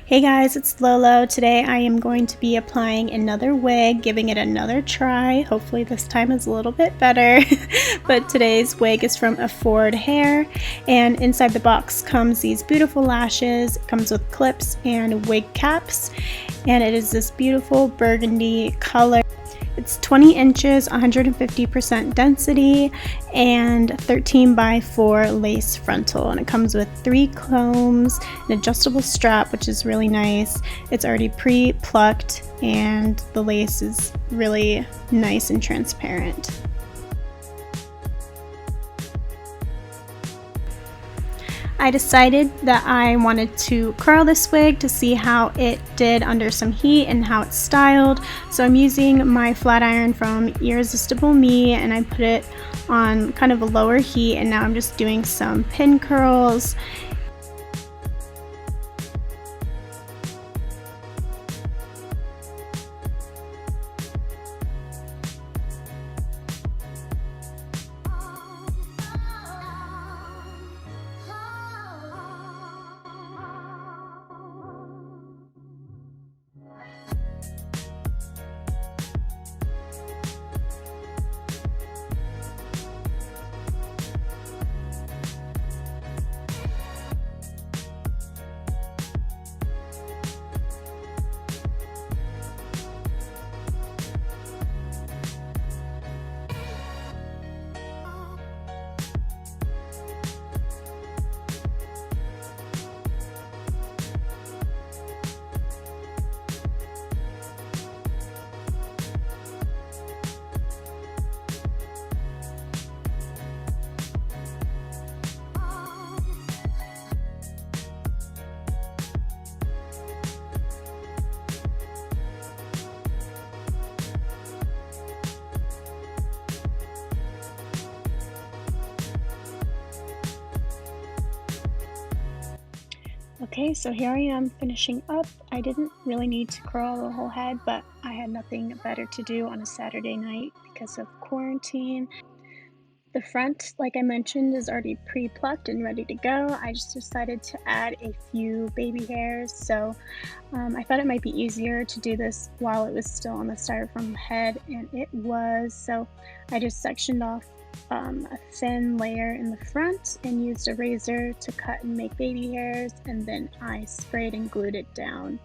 Hey guys, it's Lolo. Today I am going to be applying another wig, giving it another try. Hopefully this time is a little bit better. But today's wig is from AffordHair, and inside the box comes these beautiful lashes. It comes with clips and wig caps, and it is this beautiful burgundy color. It's 20 inches, 150% density, and 13 by 4 lace frontal. And it comes with 3 combs, an adjustable strap, which is really nice. It's already pre-plucked, and the lace is really nice and transparent. I decided that I wanted to curl this wig to see how it did under some heat and how it's styled. So I'm using my flat iron from Irresistible and I put it on kind of a lower heat, and now I'm just doing some pin curls. Okay, so here I am finishing up. I didn't really need to curl the whole head, but I had nothing better to do on a Saturday night because of quarantine. The front, like I mentioned, is already pre-plucked and ready to go. I just decided to add a few baby hairs, so I thought it might be easier to do this while it was still on the styrofoam head, and it was. So I just sectioned off a thin layer in the front and used a razor to cut and make baby hairs, and then I sprayed and glued it down.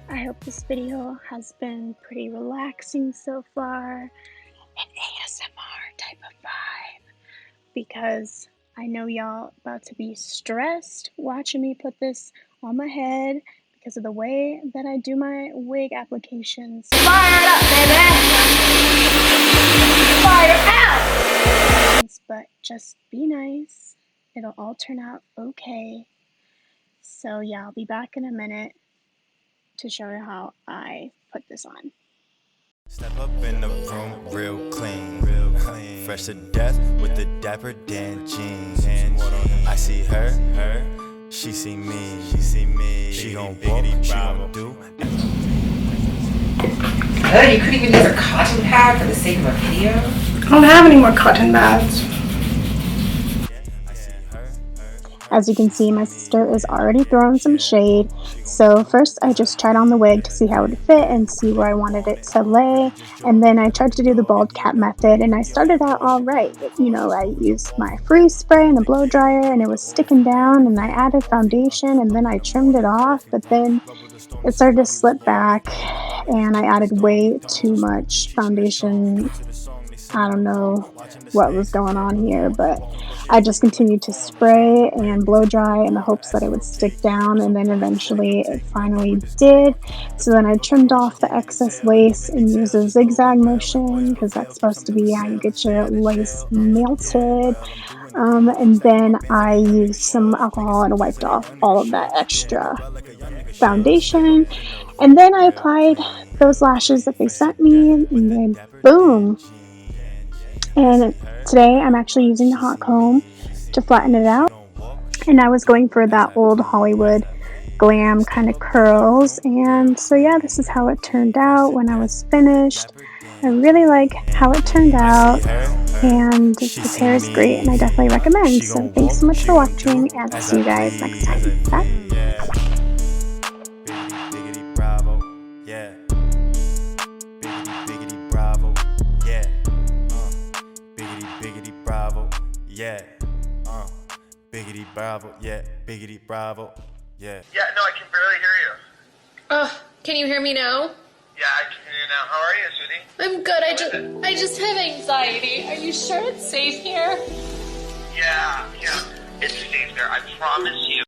I hope this video has been pretty relaxing so far, an ASMR type of vibe, because I know y'all about to be stressed watching me put this on my head because of the way that I do my wig applications. Fire it up, baby! Fire out! But just be nice. It'll all turn out okay. So yeah, I'll be back in a minute to show you how I put this on. Step up in the room real clean, fresh to death with the dapper Dan jeans. I see her, she see me, she gon' walk, she gon' do. Oh, you couldn't even use a cotton pad for the sake of a video? I don't have any more cotton pads. As you can see, my sister is already throwing some shade. So first I just tried on the wig to see how it would fit and see where I wanted it to lay. And then I tried to do the bald cap method, and I started out all right. You know, I used my freeze spray and a blow dryer, and it was sticking down, and I added foundation, and then I trimmed it off, but then it started to slip back and I added way too much foundation. I don't know what was going on here, but I just continued to spray and blow dry in the hopes that it would stick down, and then eventually it finally did. So then I trimmed off the excess lace and used a zigzag motion, because that's supposed to be how you get your lace melted. And then I used some alcohol and wiped off all of that extra foundation. And then I applied those lashes that they sent me, and then boom. And today I'm actually using the hot comb to flatten it out, and I was going for that old Hollywood glam kind of curls. And so yeah, this is how it turned out when I was finished. I really like how it turned out. and this hair is great and I definitely recommend. So thanks so much for watching and I'll see you guys next time. Bye. Biggity bravo, yeah. Biggity bravo, yeah. Biggity bravo, yeah. Biggity bravo, yeah. Biggity bravo, yeah. Yeah, no, I can barely hear you. Can you hear me now? Yeah, I can hear you now. How are you, sweetie? I'm good. I just have anxiety. Are you sure it's safe here? Yeah, it's safe there. I promise you.